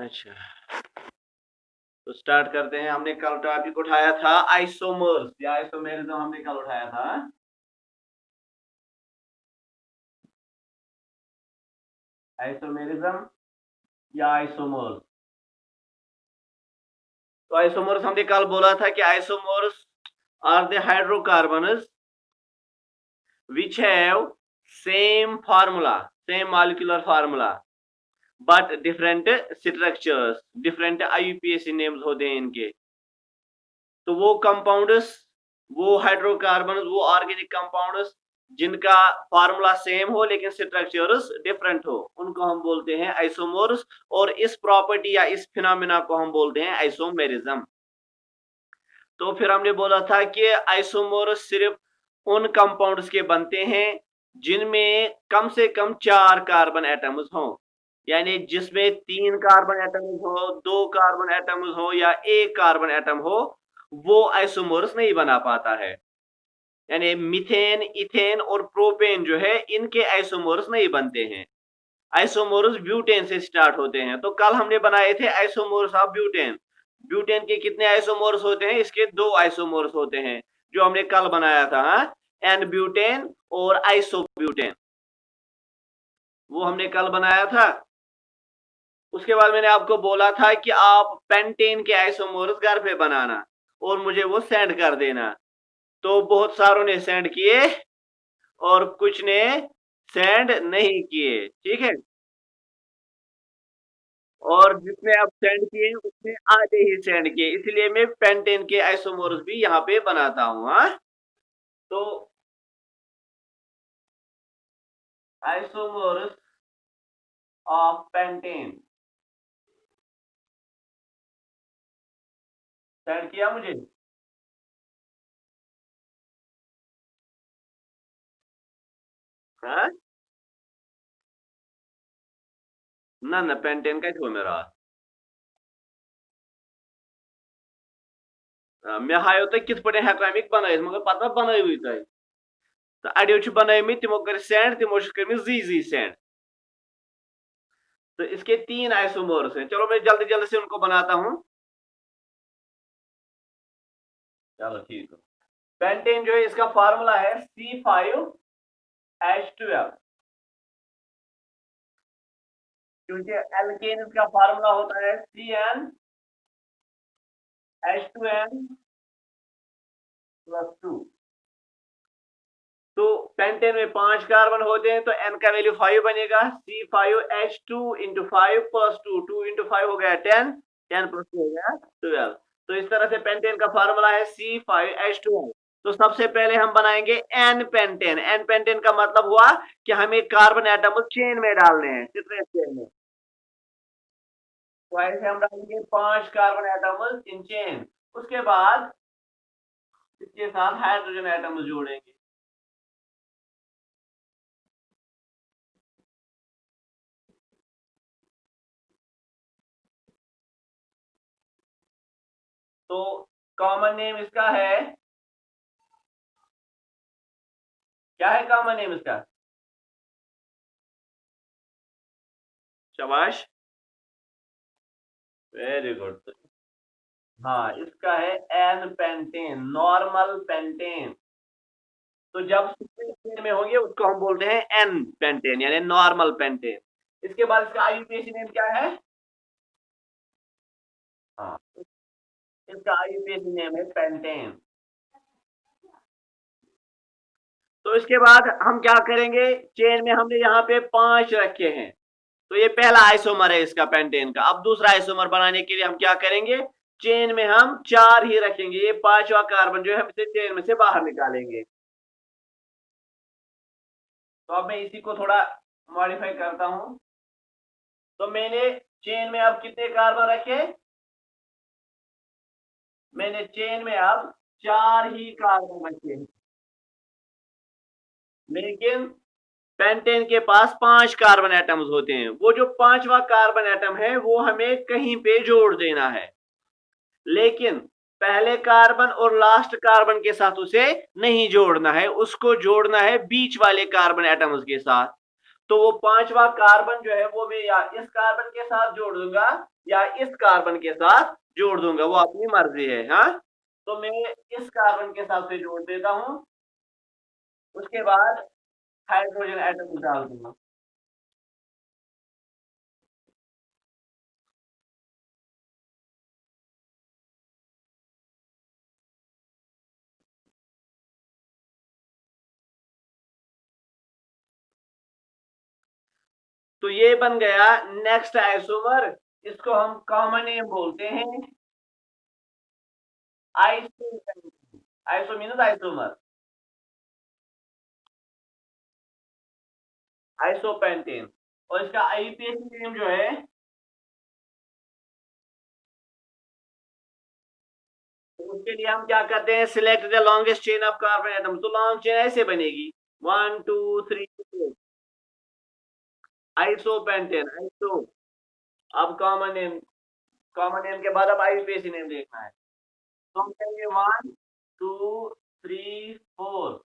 अच्छा, तो स्टार्ट करते हैं। हमने कल टॉपिक उठाया था आइसोमर्स या आइसोमेरिज्म हमने कल उठाया था। आइसोमेरिज्म या आइसोमर्स। तो आइसोमर्स हमने कल बोला था कि isomers are the hydrocarbons which have same formula, same molecular formula, but different structures, different IUPAC names होते हैं इनके। तो वो कंपाउंड्स, वो हाइड्रोकार्बन, वो ऑर्गेनिक कंपाउंड्स जिनका फार्मूला सेम हो लेकिन स्ट्रक्चर्स डिफरेंट हो, उनको हम बोलते हैं आइसोमर्स। और इस प्रॉपर्टी या इस फिनोमेना को हम बोलते हैं आइसोमेरिज्म। तो फिर हमने बोला था कि आइसोमर्स सिर्फ उन कंपाउंड्स के बनते हैं जिनमें कम से कम 4 कार्बन एटम्स हों। यानी जिसमें 3 कार्बन एटम्स हो, 2 कार्बन एटम्स हो या 1 कार्बन एटम हो, वो आइसोमर्स नहीं बना पाता है। यानी मीथेन, इथेन और प्रोपेन जो है, इनके आइसोमर्स नहीं बनते हैं। आइसोमर्स ब्यूटेन से स्टार्ट होते हैं। तो कल हमने बनाए थे आइसोमर्स ऑफ ब्यूटेन। ब्यूटेन के कितने आइसोमर्स होते हैं? इसके 2 आइसोमर्स होते हैं जो हमने कल बनाया था, एन ब्यूटेन और आइसोब्यूटेन, वो हमने कल बनाया था। उसके बाद मैंने आपको बोला था कि आप पेंटेन के आइसोमर्स घर पे बनाना और मुझे वो सेंड कर देना। तो बहुत सारों ने सेंड किए और कुछ ने सेंड नहीं किए, ठीक है? और जितने आप सेंड किए उसने आधे ही सेंड किए, इसलिए मैं पेंटेन के आइसोमर्स भी यहाँ पे बनाता हूँ। हाँ, तो आइसोमर्स ऑफ पेंटेन सेंड किया मुझे। हाँ, ना ना पेंटेन का छो मेरा। मैं हायो तो कित पटे हेको अमिक बनाई मगर पता बनाई हुई तय। तो अडियो छ बनाई तिमो कर सेंड, तिमो छ कर जी सेंड। तो इसके 3 आइसोमर्स हैं। चलो मैं जल्दी जल्दी से उनको बनाता हूँ। चलो ठीक है। पेंटेन जो है इसका फार्मूला है C5H12, क्योंकि एल्केन का फार्मूला होता है CnH2n+2। तो पेंटेन में 5 कार्बन होते हैं तो n का वैल्यू 5 बनेगा। C5H2 × 5 + 2, 2 × 5 हो गया 10, 10 + 2 हो गया 12। तो इस तरह से पेंटेन का फार्मूला है C5H12। तो सबसे पहले हम बनाएंगे एन पेंटेन। एन पेंटेन का मतलब हुआ कि हमें कार्बन एटम चेन में डालने हैं, सिट्रेस चेन में। तो ऐसे हम डालेंगे 5 कार्बन एटम इन चेन। उसके बाद इसके साथ हाइड्रोजन एटम जोड़ेंगे। तो कॉमन नेम इसका है, क्या है कॉमन नेम इसका? शाबाश, वेरी गुड। हाँ, इसका है एन पेंटेन, नॉर्मल पेंटेन। तो जब चेन में होंगे उसको हम बोलते हैं एन पेंटेन यानी नॉर्मल पेंटेन। इसके बाद इसका आईयूपीएसी नेम क्या है? हाँ, इसका आईयूपीएसी नेम है पेंटेन। तो इसके बाद हम क्या करेंगे? चेन में हमने यहाँ पे 5 रखे हैं, तो ये पहला आइसोमर है इसका पेंटेन का। अब दूसरा आइसोमर बनाने के लिए हम क्या करेंगे? चेन में हम 4 ही रखेंगे। ये 5वां कार्बन जो है हम इसे चेन में से बाहर निकालेंगे। तो अब मैं इसी को थोड़ा मॉडिफाई करता हूं। तो मैंने चेन में अब कितने कार्बन रखे? मैंने चेन में अब 4 ही कार्बन रखे, लेकिन पेंटेन के पास 5 कार्बन एटम्स होते हैं। वो जो 5वां कार्बन एटम है वो हमें कहीं पे जोड़ देना है, लेकिन पहले कार्बन और लास्ट कार्बन के साथ उसे नहीं जोड़ना है, उसको जोड़ना है बीच वाले कार्बन एटम्स के साथ। तो वो पांचवा कार्बन जो है वो मैं या इस कार्बन के साथ जोड़ दूंगा या इस कार्बन के साथ जोड़ दूंगा, वो अपनी मर्जी है। हाँ, तो मैं इस कार्बन के साथ से जोड़ देता हूँ, उसके बाद हाइड्रोजन एटम डाल दूंगा। तो ये बन गया नेक्स्ट आइसोमर। इसको हम कॉमन नेम बोलते हैं iso. Iso means isomer, isopentane. और इसका आईयूपीएसी नेम जो है, तो उसके लिए हम क्या करते हैं, select the longest chain of carbon atom. तो लॉन्ग चेन ऐसे बनेगी 1 2 3 4, आइसोपेंटेन, आइसो। अब कॉमन नेम के बाद अब आईयूपीएसी नेम देखना है। तो हम कहेंगे 1 2 3 4।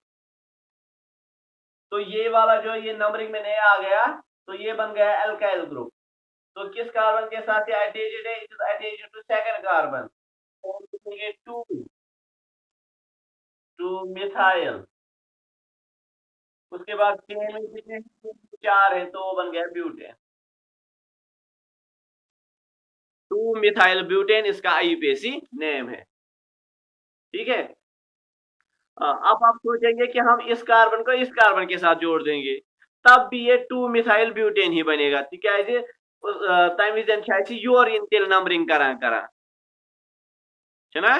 तो ये वाला जो ये नंबरिंग में नया आ गया, तो ये बन गया एल्काइल ग्रुप। तो किस कार्बन के साथ ये अटैच्ड है? It is attached to second carbon. तो हम लिखेंगे 2 टू मिथाइल। उसके बाद चेन में कितने हैं? 4 है, तो वो बन गया ब्यूटेन। 2 मिथाइल ब्यूटेन इसका आईयूपीएसी नेम है। ठीक है। अब आप सोचेंगे कि हम इस कार्बन को इस कार्बन के साथ जोड़ देंगे, तब भी ये 2 मिथाइल ब्यूटेन ही बनेगा। तिकायजे तमी जन योर इन तेल नंबरिंग करा करा छना।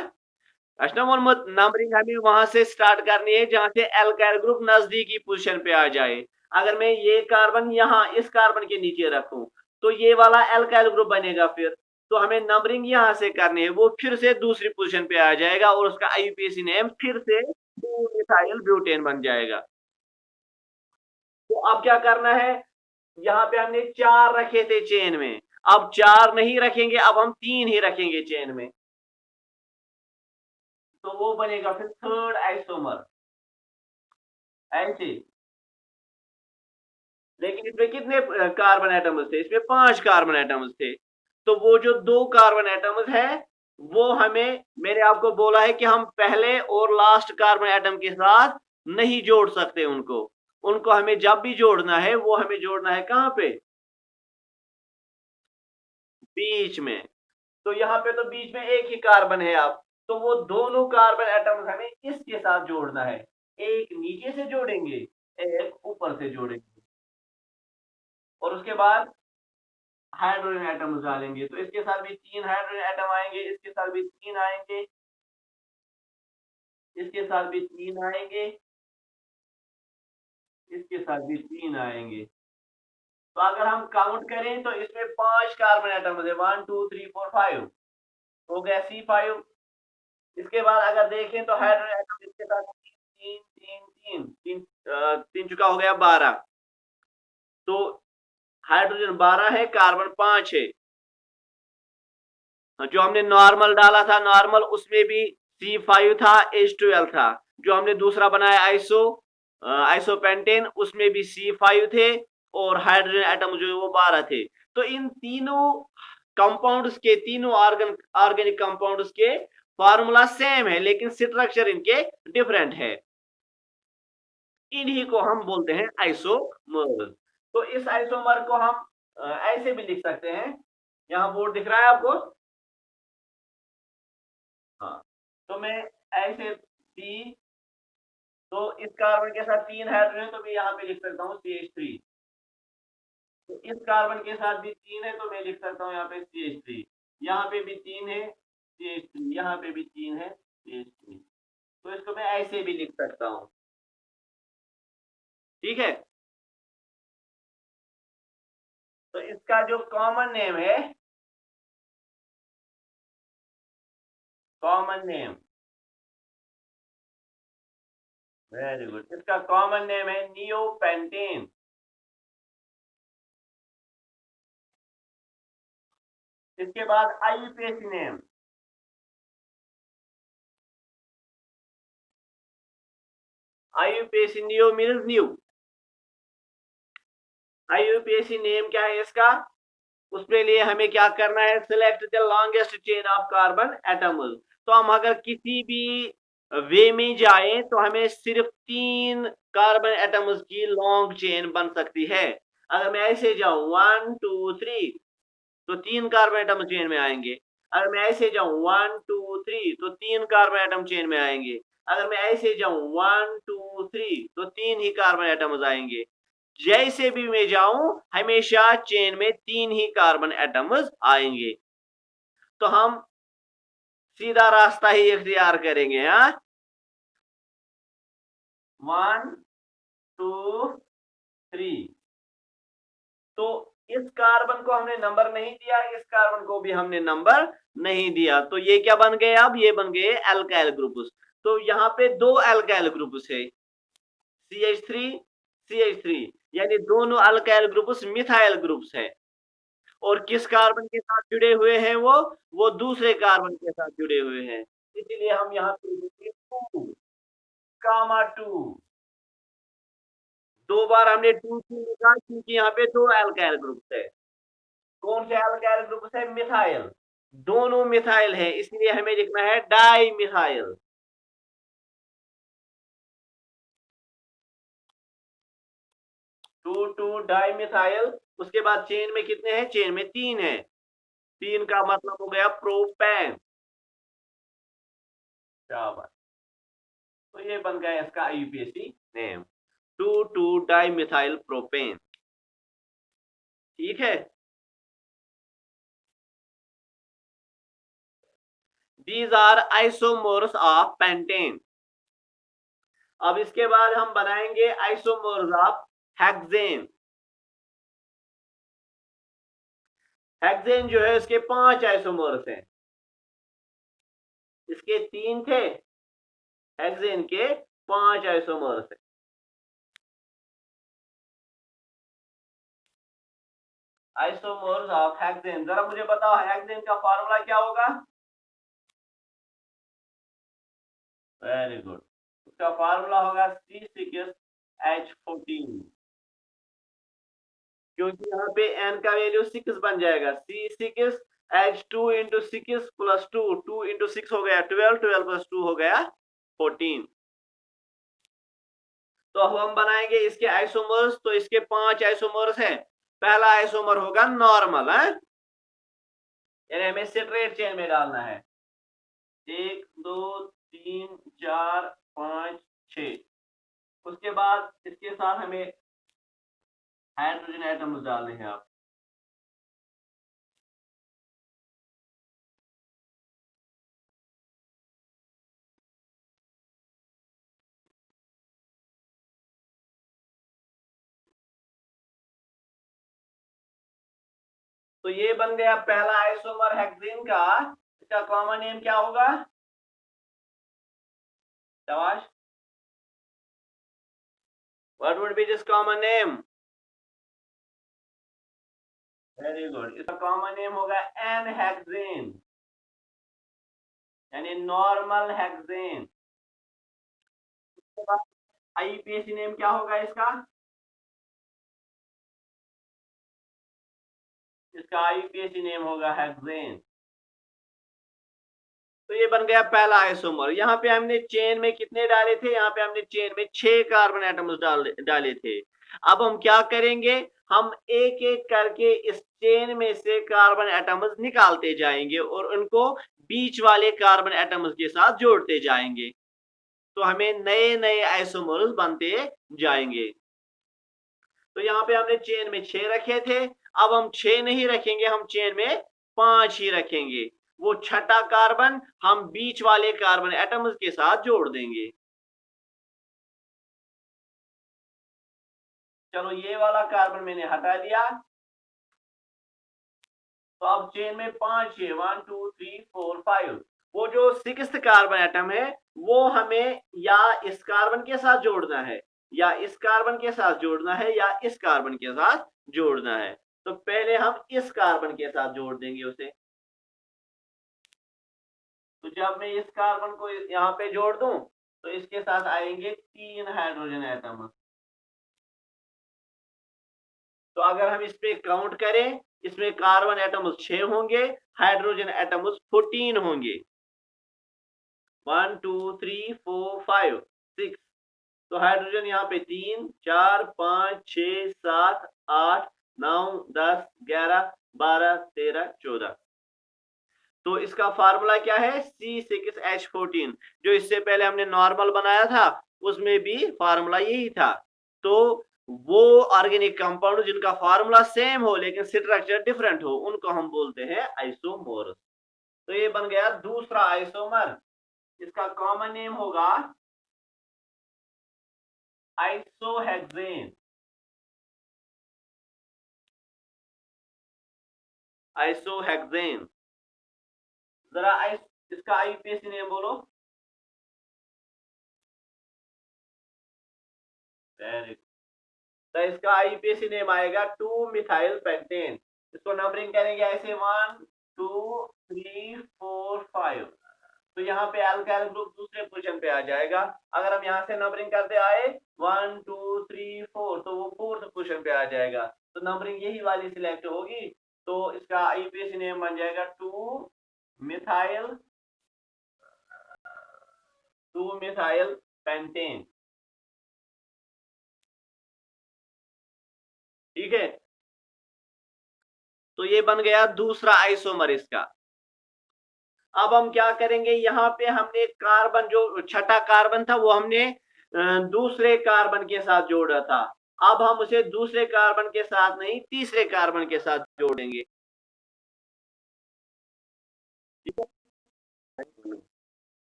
अच्छा वोनमत नंबरिंग हमें वहां से स्टार्ट करनी है जहां से एल्काइल ग्रुप नजदीकी पोजीशन पे आ जाए। अगर मैं ये कार्बन यहाँ इस कार्बन के नीचे रखूं, तो ये वाला एल्काइल ग्रुप बनेगा। फिर तो हमें नंबरिंग यहाँ से करनी है, वो फिर से दूसरी पोजीशन पे आ जाएगा और उसका आईयूपीएसी नेम फिर से 2 मिथाइल ब्यूटेन बन जाएगा। तो अब क्या करना है, यहाँ पे हमने 4 रखे थे चेन में, अब 4 नहीं रखेंगे, अब हम 3 ही रखेंगे चेन में। तो वो बनेगा फिर थर्ड आइसोमर ऐसे। लेकिन इसमें कितने कार्बन एटम्स थे? इसमें 5 कार्बन एटम्स थे। तो वो जो 2 कार्बन एटम्स है, वो हमें, मैंने आपको बोला है कि हम पहले और लास्ट कार्बन एटम के साथ नहीं जोड़ सकते उनको। उनको हमें जब भी जोड़ना है, वो हमें जोड़ना है कहाँ पे? बीच में। तो यहाँ पे तो बीच में एक ही कार्बन है अब, तो वो दोनों कार्बन एटम्स हमें इसके साथ जोड़ना है। एक नीचे से जोड़ेंगे, एक ऊपर से जोड़ेंगे, और उसके बाद हाइड्रोजन एटम्स डालेंगे। तो इसके साथ भी 3 हाइड्रोजन एटम आएंगे, इसके साथ भी 3 आएंगे, इसके साथ भी 3 आएंगे, इसके साथ भी 3 आएंगे। तो अगर हम काउंट करें तो इसमें 5 कार्बन एटम्स है, 1 2 3 4 5 हो गया C5। इसके बाद अगर देखें तो हाइड्रोजन एटम इसके साथ तीन तीन तीन तीन तीन चुका हो गया 12। तो हाइड्रोजन 12 है, कार्बन 5 है। जो हमने नॉर्मल डाला था, नॉर्मल उसमें भी C5 था, H12 था। जो हमने दूसरा बनाया आइसोपेंटेन, उसमें भी C5 थे और हाइड्रोजन एटम जो है वो 12 थे। तो इन तीनों कंपाउंड्स के, तीनों ऑर्गेनिक कंपाउंड्स के फार्मूला सेम है, लेकिन स्ट्रक्चर इनके डिफरेंट है। इन्हीं को हम बोलते हैं आइसोमर। तो इस आइसोमर को हम ऐसे भी लिख सकते हैं। यहाँ बोर्ड दिख रहा है आपको? हाँ। तो मैं ऐसे सी, तो इस कार्बन के साथ 3 हाइड्रोजन, तो मैं यहाँ पे लिख सकता हूँ CH3। तो इस कार्बन के साथ भी 3 है, तो मैं लिख सकता हूँ यहाँ पे CH3। यहाँ पे भी 3 है, CH3। यहाँ पे भी 3 है, CH3। तो इसको मैं ऐसे भी लिख सकता हूँ। ठीक है। तो इसका जो कॉमन नेम है, कॉमन नेम, वेरी गुड, इसका कॉमन नेम है नियोपेंटेन। इसके बाद IUPAC name, IUPAC neo means new, IUPAC name क्या है इसका? उसके लिए हमें क्या करना है? Select the longest chain of carbon atoms. तो हम अगर किसी भी वे में जाएं तो हमें सिर्फ 3 कार्बन एटम्स की लॉन्ग चेन बन सकती है। अगर मैं ऐसे जाऊं 1 2 3 तो 3 कार्बन एटम चेन में आएंगे। अगर मैं ऐसे जाऊं 1 2 3 तो 3 कार्बन एटम चेन में आएंगे। अगर मैं ऐसे जाऊं 1 2 3 तो 3 ही कार्बन एटम्स आएंगे। जैसे भी मैं जाऊं हमेशा चेन में 3 ही कार्बन एटम्स आएंगे। तो हम सीधा रास्ता ही इख्तियार करेंगे। हाँ, 1 2 3। तो इस कार्बन को हमने नंबर नहीं दिया, इस कार्बन को भी हमने नंबर नहीं दिया। तो ये क्या बन गए? अब ये बन गए एल्काइल ग्रुप्स। तो यहाँ पे 2 एल्काइल ग्रुप्स है, CH3 CH3, यानी दोनों अल्काइल ग्रुप्स मिथाइल ग्रुप्स है। और किस कार्बन के साथ जुड़े हुए हैं? वो दूसरे कार्बन के साथ जुड़े हुए हैं। इसलिए हम यहाँ पे लिखेंगे 2 कामा 2। 2 बार हमने 2 क्यों लिखा? क्योंकि यहाँ पे 2 एल्काइल ग्रुप्स है। कौन से एल्काइल ग्रुप्स है? मिथाइल। दोनों मिथाइल है, इसलिए हमें लिखना है डाई मिथाइल। 2 2 di methyl. उसके बाद चेन में कितने हैं? चेन में 3 है। 3 का मतलब हो गया प्रोपेन। शाबाश। तो ये बन गया इसका IUPAC name, 2 2 di methyl propane. ठीक है। These are isomers of pentane। अब इसके बाद हम बनाएंगे आइसोमर्स ऑफ हेक्सेन। हेक्सेन जो है इसके 5 आइसोमर्स हैं। इसके 3 थे, हेक्सेन के 5 आइसोमर्स हैं। आइसोमर्स ऑफ हेक्सेन, जरा मुझे बताओ हेक्सेन का फार्मूला क्या होगा? Very good. उसका फार्मूला होगा C6H14। क्योंकि यहाँ पे n का वैल्यू 6 बन जाएगा। C6H2 इंटू 6 प्लस 2, 2 इंटू 6 हो गया 12, 12 प्लस 2 हो गया 14। तो अब हम बनाएंगे इसके आइसोमर्स। तो इसके 5 आइसोमर्स हैं। पहला आइसोमर होगा नॉर्मल है, यानी हमें स्ट्रेट चेन में डालना है। 1 2 3 4 5 6। उसके बाद इसके साथ हमें हाइड्रोजन एटम्स डालने हैं। आप तो ये बन गया पहला आइसोमर हेक्सेन का। इसका कॉमन नेम क्या होगा? शाबाश। What would be this common name? Very good. इसका कॉमन नेम होगा एन हेक्सेन, यानी नॉर्मल हेक्सेन। आईपीएसी नेम क्या होगा इसका? इसका आईपीएसी नेम होगा हेक्सेन। तो ये बन गया पहला आइसोमर। यहाँ पे हमने चेन में कितने डाले थे? यहाँ पे हमने चेन में 6 कार्बन एटम्स डाले थे। अब हम क्या करेंगे? हम एक एक करके इस चेन में से कार्बन एटम्स निकालते जाएंगे और उनको बीच वाले कार्बन एटम्स के साथ जोड़ते जाएंगे। तो हमें नए नए आइसोमर्स बनते जाएंगे। तो यहाँ पे हमने चेन में 6 रखे थे। अब हम 6 नहीं रखेंगे, हम चेन में 5 ही रखेंगे। वो छठा कार्बन हम बीच वाले कार्बन एटम्स के साथ जोड़ देंगे। चलो ये वाला कार्बन मैंने हटा दिया। तो अब चेन में 5 है, 1 2 3 4 5। वो जो 6th कार्बन एटम है वो हमें या इस कार्बन के साथ जोड़ना है, या इस कार्बन के साथ जोड़ना है, या इस कार्बन के साथ जोड़ना है। तो पहले हम इस कार्बन के साथ जोड़ देंगे उसे। तो जब मैं इस कार्बन को यहाँ पे जोड़ दूं तो इसके साथ आएंगे 3 हाइड्रोजन एटम। तो अगर हम इस पे काउंट करें, इसमें कार्बन एटम्स 6 होंगे, हाइड्रोजन एटम्स 14 होंगे। 1 2 3 4 5 6। तो हाइड्रोजन यहाँ पे 3 4 5 6 7 8 9 10 11 12 13 14। तो इसका फार्मूला क्या है? C6H14। जो इससे पहले हमने नॉर्मल बनाया था उसमें भी फार्मूला यही था। तो वो ऑर्गेनिक कंपाउंड जिनका फार्मूला सेम हो लेकिन स्ट्रक्चर डिफरेंट हो उनको हम बोलते हैं आइसोमोर्स। तो ये बन गया दूसरा आइसोमर। इसका कॉमन नेम होगा आइसोहेक्सेन। आइसोहेक्सेन। जरा इसका आईपीएसी नेम बोलो। Very good. तो इसका आईपीएसी नेम आएगा 2 मिथाइल पेंटेन। इसको नंबरिंग करेंगे ऐसे 1 2 3 4 5। तो यहाँ पे अल्काइल ग्रुप दूसरे पोजीशन पे आ जाएगा। अगर हम यहाँ से नंबरिंग करते आए 1 2 3 4 तो वो फोर्थ पोजीशन पे आ जाएगा। तो नंबरिंग यही वाली सिलेक्ट होगी। तो इसका आईपीएसी नेम बन जाएगा 2 मिथाइल पेंटेन। ठीक है। तो ये बन गया दूसरा आइसोमर इसका। अब हम क्या करेंगे, यहाँ पे हमने कार्बन जो छठा कार्बन था वो हमने दूसरे कार्बन के साथ जोड़ा था। अब हम उसे दूसरे कार्बन के साथ नहीं तीसरे कार्बन के साथ जोड़ेंगे।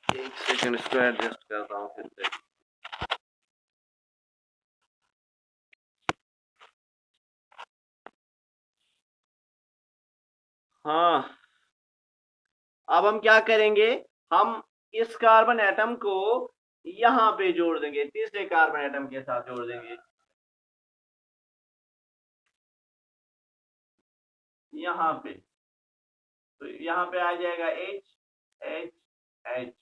एक सेकंड इसको एडजस्ट करता हूँ फिर से। हाँ, अब हम क्या करेंगे, हम इस कार्बन एटम को यहाँ पे जोड़ देंगे, तीसरे कार्बन एटम के साथ जोड़ देंगे। यहाँ पे तो यहाँ पे आ जाएगा H H H।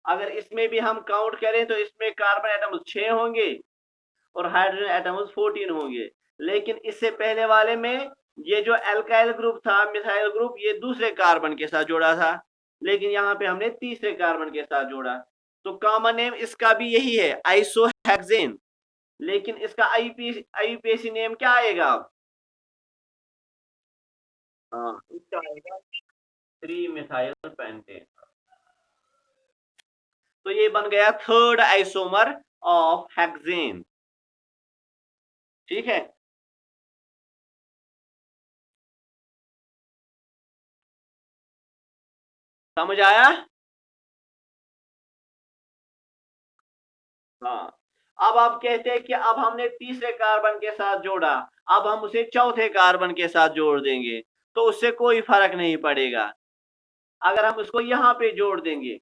अगर इसमें भी हम काउंट करें तो इसमें कार्बन एटम्स 6 होंगे और हाइड्रोजन एटम्स 14 होंगे। लेकिन इससे पहले वाले में ये जो एल्काइल ग्रुप था, मिथाइल ग्रुप, ये दूसरे कार्बन के साथ जोड़ा था, लेकिन यहाँ पे हमने तीसरे कार्बन के साथ जोड़ा। तो कॉमन नेम इसका भी यही है, आइसोहेक्सेन। लेकिन इसका आईपीएसी नेम क्या आएगा? हाँ, इसका आएगा 3 मिथाइल पेंटेन। तो ये बन गया थर्ड आइसोमर ऑफ हेक्सेन। ठीक है। समझ आया? हाँ। अब आप कहते हैं कि अब हमने तीसरे कार्बन के साथ जोड़ा, अब हम उसे चौथे कार्बन के साथ जोड़ देंगे तो उससे कोई फर्क नहीं पड़ेगा। अगर हम उसको यहाँ पे जोड़ देंगे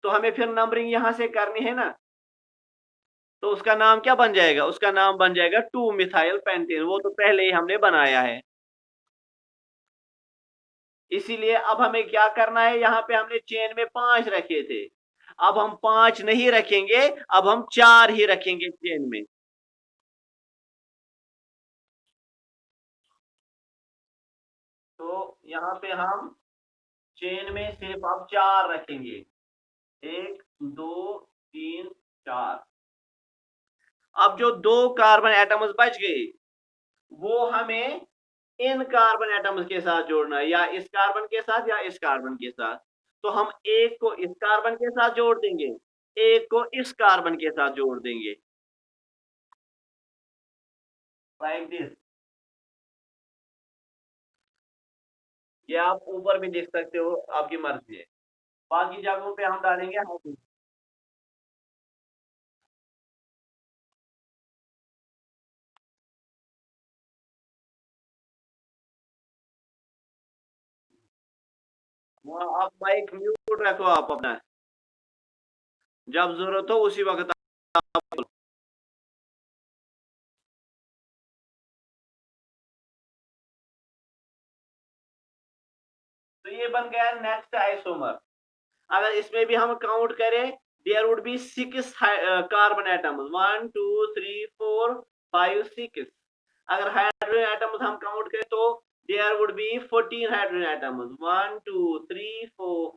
तो हमें फिर नंबरिंग यहाँ से करनी है ना। तो उसका नाम क्या बन जाएगा? उसका नाम बन जाएगा 2 मिथाइल पेंटेन। वो तो पहले ही हमने बनाया है। इसीलिए अब हमें क्या करना है, यहाँ पे हमने चेन में 5 रखे थे, अब हम 5 नहीं रखेंगे, अब हम 4 ही रखेंगे चेन में। तो यहाँ पे हम चेन में सिर्फ अब 4 रखेंगे। 1 2 3 4। अब जो 2 कार्बन एटम्स बच गए वो हमें इन कार्बन एटम्स के साथ जोड़ना है, या इस कार्बन के साथ या इस कार्बन के साथ। तो हम एक को इस कार्बन के साथ जोड़ देंगे, एक को इस कार्बन के साथ जोड़ देंगे, लाइक दिस। ये आप ऊपर भी देख सकते हो, आपकी मर्जी है। बाकी जगहों पे हम डालेंगे हाइड्रोजन। वहाँ आप माइक म्यूट रखो आप अपना, जब जरूरत हो उसी वक्त आप बोलो। तो ये बन गया नेक्स्ट आइसोमर। अगर इसमें भी हम काउंट करें, there would be 6 carbon atoms, 1 2 3 4 5 6। अगर हाइड्रोजन एटम्स हम काउंट करें तो there would be 14 hydrogen atoms, 1 2 3 4